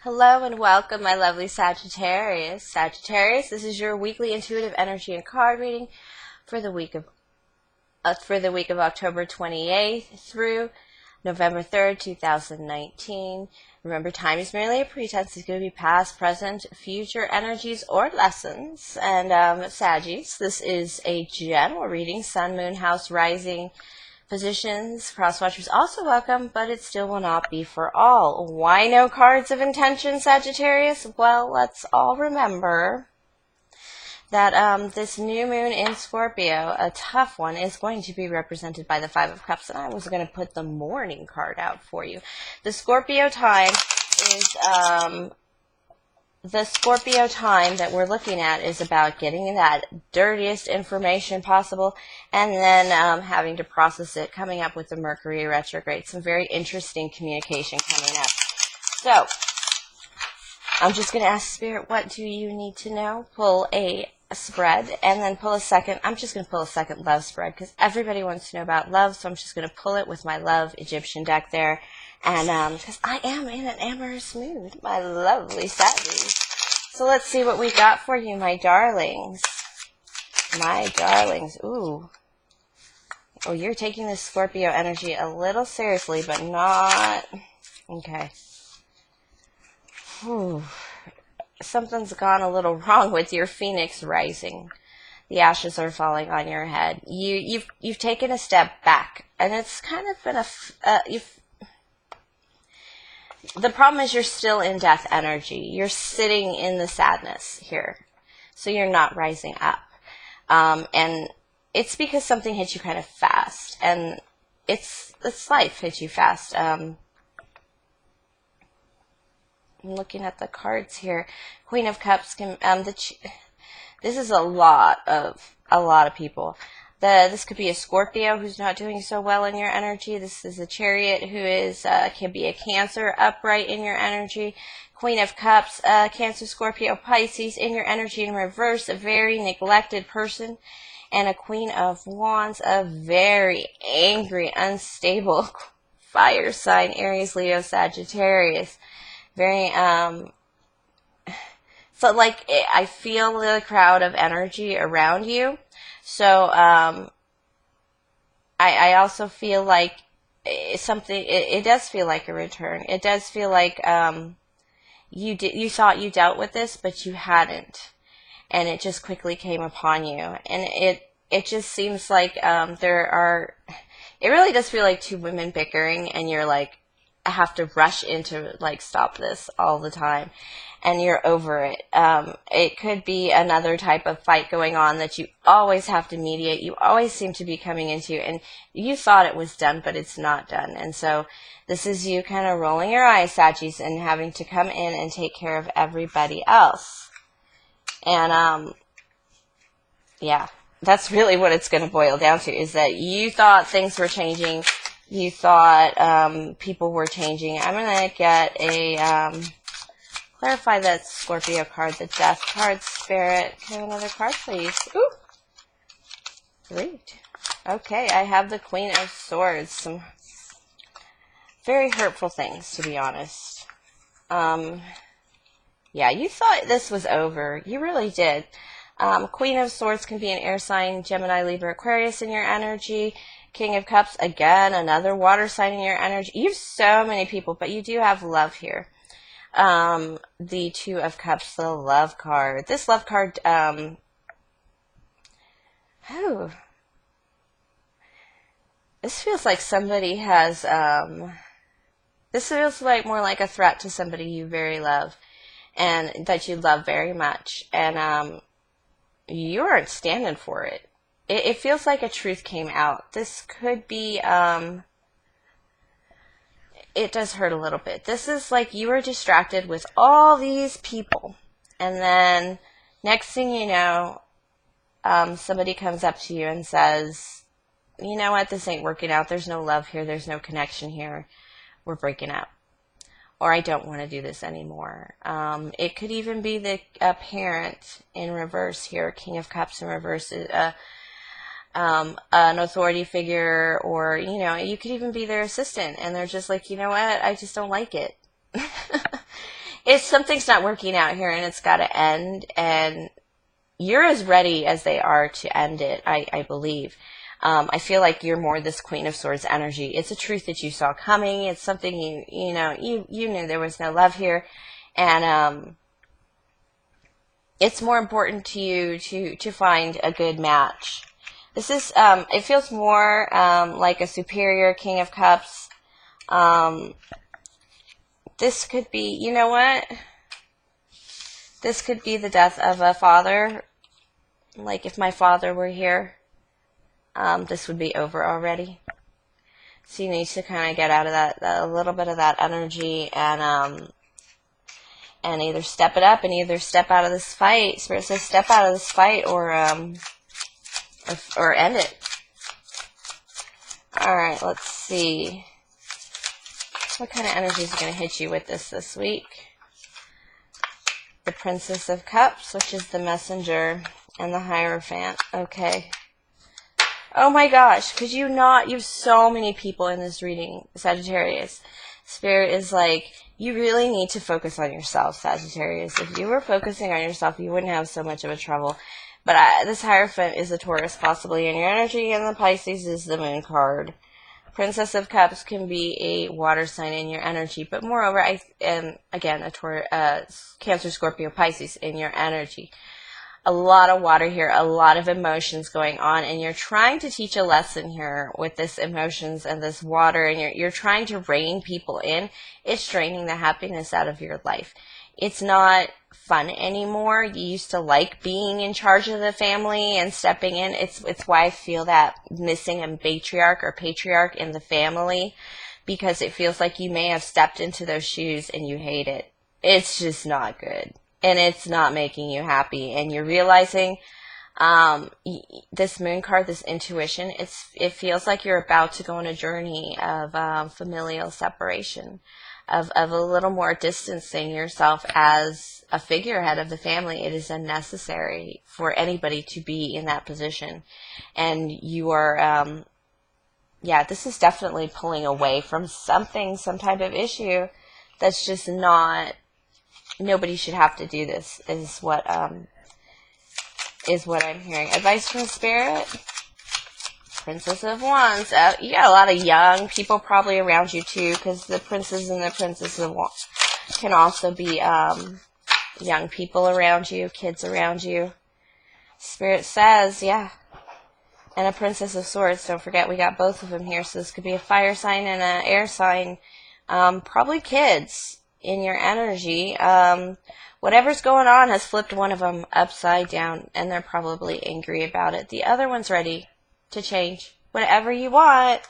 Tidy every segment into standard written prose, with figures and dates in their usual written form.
Hello and welcome, my lovely Sagittarius. Sagittarius, this is your weekly intuitive energy and card reading for the week of October 28th through November 3rd, 2019. Remember, time is merely a pretense. It's going to be past, present, future energies or lessons. And Saggies, this is a general reading. Sun, Moon, House, Rising positions, cross watchers also welcome, but it still will not be for all. Why no cards of intention, Sagittarius? Well, let's all remember that this new moon in Scorpio, a tough one, is going to be represented by the Five of Cups, and I was going to put the morning card out for you. The Scorpio time that we're looking at is about getting that dirtiest information possible and then having to process it, coming up with the Mercury retrograde. Some very interesting communication coming up. So, I'm just going to ask Spirit, what do you need to know? Pull a spread and then pull a second. I'm just going to pull a second love spread because everybody wants to know about love, so I'm just going to pull it with my love Egyptian deck there. And because I am in an amorous mood, my lovely Saggies. So let's see what we got for you, my darlings. My darlings. Ooh. Oh, you're taking this Scorpio energy a little seriously, but not... Okay. Whew. Something's gone a little wrong with your Phoenix rising. The ashes are falling on your head. You've taken a step back, and it's kind of been the problem is you're still in death energy. You're sitting in the sadness here. So you're not rising up. And it's because something hit you kind of fast. And it's life hit you fast. I'm looking at the cards here. Queen of Cups can, this is a lot of people. This could be a Scorpio who's not doing so well in your energy. This is a Chariot who is can be a Cancer upright in your energy. Queen of Cups, Cancer, Scorpio, Pisces in your energy in reverse, a very neglected person. And a Queen of Wands, a very angry, unstable fire sign, Aries, Leo, Sagittarius. Very, so like I feel the crowd of energy around you. So, I also feel like it does feel like a return. It does feel like, you thought you dealt with this, but you hadn't. And it just quickly came upon you. And it just seems like, it really does feel like two women bickering and you're like, I have to rush into like, stop this all the time. And you're over it. It could be another type of fight going on that you always have to mediate. You always seem to be coming into, and you thought it was done, but it's not done. And so this is you kind of rolling your eyes, Saggies, and having to come in and take care of everybody else. And, yeah, that's really what it's going to boil down to, is that you thought things were changing. You thought people were changing. I'm going to get a... clarify that Scorpio card, the Death card, Spirit. Can I have another card, please? Ooh. 3. Okay, I have the Queen of Swords. Some very hurtful things, to be honest. Yeah, you thought this was over. You really did. Queen of Swords can be an air sign, Gemini, Libra, Aquarius in your energy. King of Cups, again, another water sign in your energy. You have so many people, but you do have love here. The Two of Cups, the love card. This love card, this feels like somebody has, this feels like more like a threat to somebody you very love and that you love very much. And, you aren't standing for it. It feels like a truth came out. This could be, it does hurt a little bit. This is like you were distracted with all these people. And then next thing you know, somebody comes up to you and says, you know what, this ain't working out. There's no love here. There's no connection here. We're breaking up. Or I don't want to do this anymore. It could even be the parent in reverse here. King of Cups in reverse. An authority figure, or, you know, you could even be their assistant, and they're just like, you know what, I just don't like it. it's something's not working out here and it's got to end, and you're as ready as they are to end it, I believe. I feel like you're more this Queen of Swords energy. It's a truth that you saw coming. It's something you knew there was no love here, and it's more important to you to find a good match. This is it feels more like a superior King of Cups. This could be, you know what? This could be the death of a father. Like if my father were here, this would be over already. So you need to kind of get out of that, a little bit of that energy, and either step it up and either step out of this fight. Spirit says step out of this fight or end it. All right, let's see. What kind of energy is going to hit you with this week? The Princess of Cups, which is the Messenger, and the Hierophant. Okay. Oh my gosh, could you not? You have so many people in this reading, Sagittarius. Spirit is like, you really need to focus on yourself, Sagittarius. If you were focusing on yourself, you wouldn't have so much of a trouble. But this Hierophant is a Taurus, possibly in your energy, and the Pisces is the Moon card. Princess of Cups can be a water sign in your energy, but moreover, again, a Cancer, Scorpio, Pisces in your energy. A lot of water here, a lot of emotions going on, and you're trying to teach a lesson here with this emotions and this water, and you're trying to rein people in. It's draining the happiness out of your life. It's not fun anymore. You used to like being in charge of the family and stepping in. It's why I feel that missing a matriarch or patriarch in the family, because it feels like you may have stepped into those shoes and you hate it. It's just not good. And it's not making you happy. And you're realizing this Moon card, this intuition, it feels like you're about to go on a journey of familial separation, of a little more distancing yourself as a figurehead of the family. It is unnecessary for anybody to be in that position. And you are, this is definitely pulling away from something, some type of issue that's just not. Nobody should have to do this, is what I'm hearing. Advice from Spirit? Princess of Wands. You got a lot of young people probably around you too, because the Princess and the Princess of Wands can also be young people around you, kids around you. Spirit says, yeah. And a Princess of Swords. Don't forget, we got both of them here, so this could be a fire sign and an air sign. Probably kids in your energy. Whatever's going on has flipped one of them upside down, and they're probably angry about it. The other one's ready to change whatever you want.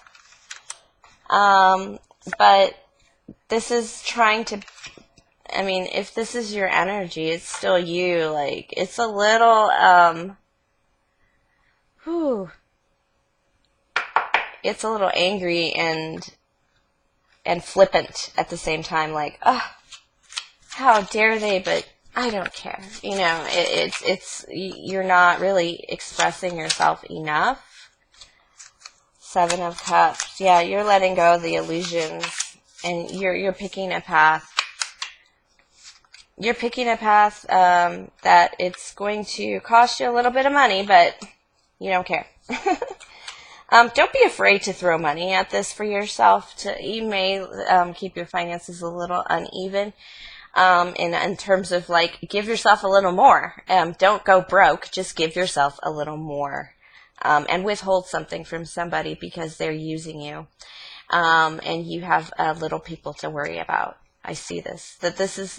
But this is trying to, if this is your energy, it's still you. Like, it's a little, it's a little angry and flippant at the same time, like, how dare they, but I don't care. You're not really expressing yourself enough. Seven of Cups. Yeah, you're letting go of the illusions, and you're picking a path. You're picking a path that it's going to cost you a little bit of money, but you don't care. Don't be afraid to throw money at this for yourself. You may keep your finances a little uneven in terms of, like, give yourself a little more. Don't go broke. Just give yourself a little more. And withhold something from somebody because they're using you. And you have little people to worry about. I see this.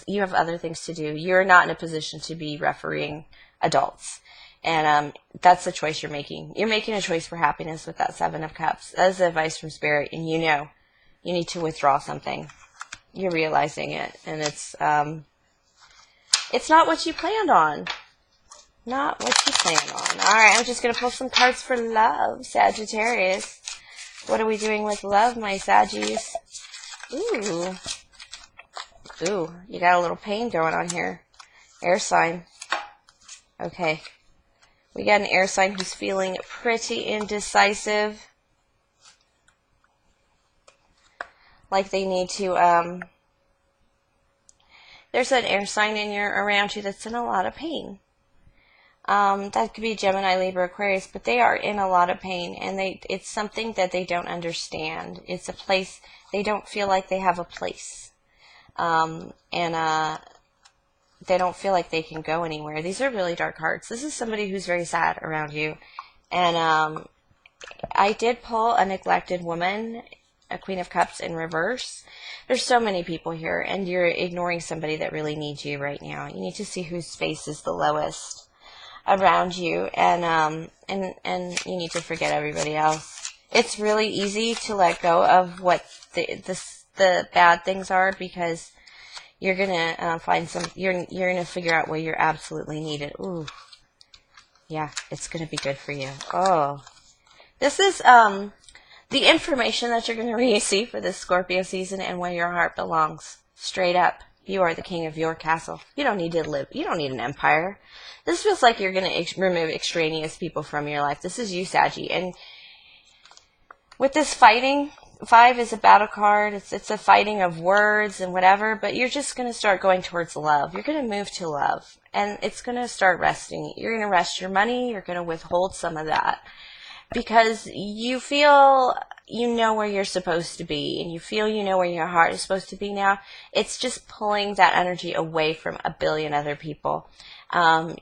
You have other things to do. You're not in a position to be refereeing adults. And that's the choice you're making. You're making a choice for happiness with that Seven of Cups. That is advice from Spirit, and you need to withdraw something. You're realizing it, and it's not what you planned on. Not what you planned on. All right, I'm just going to pull some cards for love, Sagittarius. What are we doing with love, my Saggies? Ooh, you got a little pain going on here. Air sign. Okay. We got an air sign who's feeling pretty indecisive. Like they need to There's an air sign around you that's in a lot of pain. That could be Gemini, Libra, Aquarius, but they are in a lot of pain, and it's something that they don't understand. It's a place, they don't feel like they have a place. And they don't feel like they can go anywhere. These are really dark cards. This is somebody who's very sad around you. And I did pull a neglected woman, a Queen of Cups in reverse. There's so many people here, and you're ignoring somebody that really needs you right now. You need to see whose face is the lowest around you, and you need to forget everybody else. It's really easy to let go of what the bad things are, because you're gonna find you're gonna figure out where you're absolutely needed. Ooh, yeah, it's gonna be good for you. Oh, this is the information that you're gonna receive for this Scorpio season, and where your heart belongs. Straight up, you are the king of your castle. You don't need to live. You don't need an empire. This feels like you're gonna remove extraneous people from your life. This is you, Saggy, and with this fighting. 5 is a battle card. It's a fighting of words and whatever, but you're just going to start going towards love. You're going to move to love, and it's going to start resting. You're going to rest your money. You're going to withhold some of that because you feel you know where you're supposed to be, and you feel you know where your heart is supposed to be now. It's just pulling that energy away from a billion other people.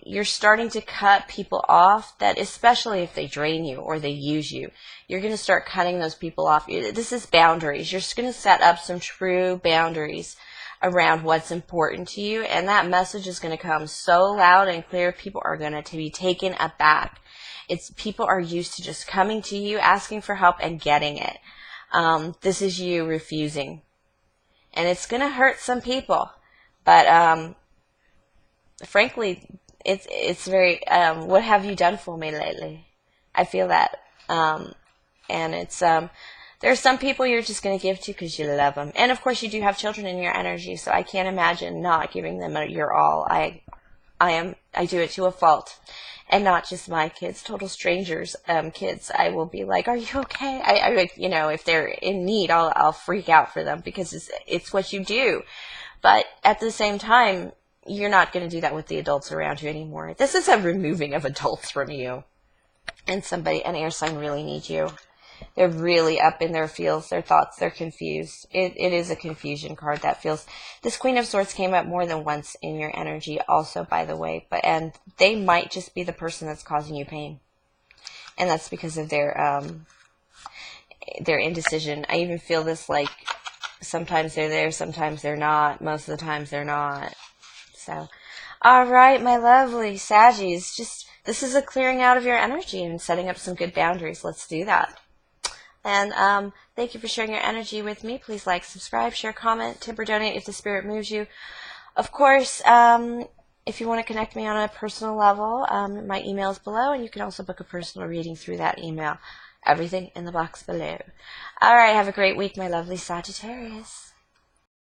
You're starting to cut people off, that especially if they drain you or they use you, you're going to start cutting those people off. This is boundaries. You're just going to set up some true boundaries around what's important to you, and that message is going to come so loud and clear, people are going to be taken aback. People are used to just coming to you, asking for help, and getting it. This is you refusing, and it's going to hurt some people, but frankly, it's very, what have you done for me lately? I feel that. And it's, there's some people you're just going to give to because you love them. And of course you do have children in your energy, so I can't imagine not giving them your all. I do it to a fault. And not just my kids, total strangers, kids. I will be like, are you okay? I you know, if they're in need, I'll freak out for them because it's what you do. But at the same time, you're not going to do that with the adults around you anymore. This is a removing of adults from you. And an air sign really needs you. They're really up in their feels, their thoughts, they're confused. It is a confusion card that feels. This Queen of Swords came up more than once in your energy also, by the way. And they might just be the person that's causing you pain. And that's because of their indecision. I even feel this like sometimes they're there, sometimes they're not. Most of the times they're not. So, all right, my lovely Saggies, this is a clearing out of your energy and setting up some good boundaries. Let's do that. And thank you for sharing your energy with me. Please like, subscribe, share, comment, tip, or donate if the spirit moves you. Of course, if you want to connect me on a personal level, my email is below, and you can also book a personal reading through that email. Everything in the box below. All right, have a great week, my lovely Sagittarius.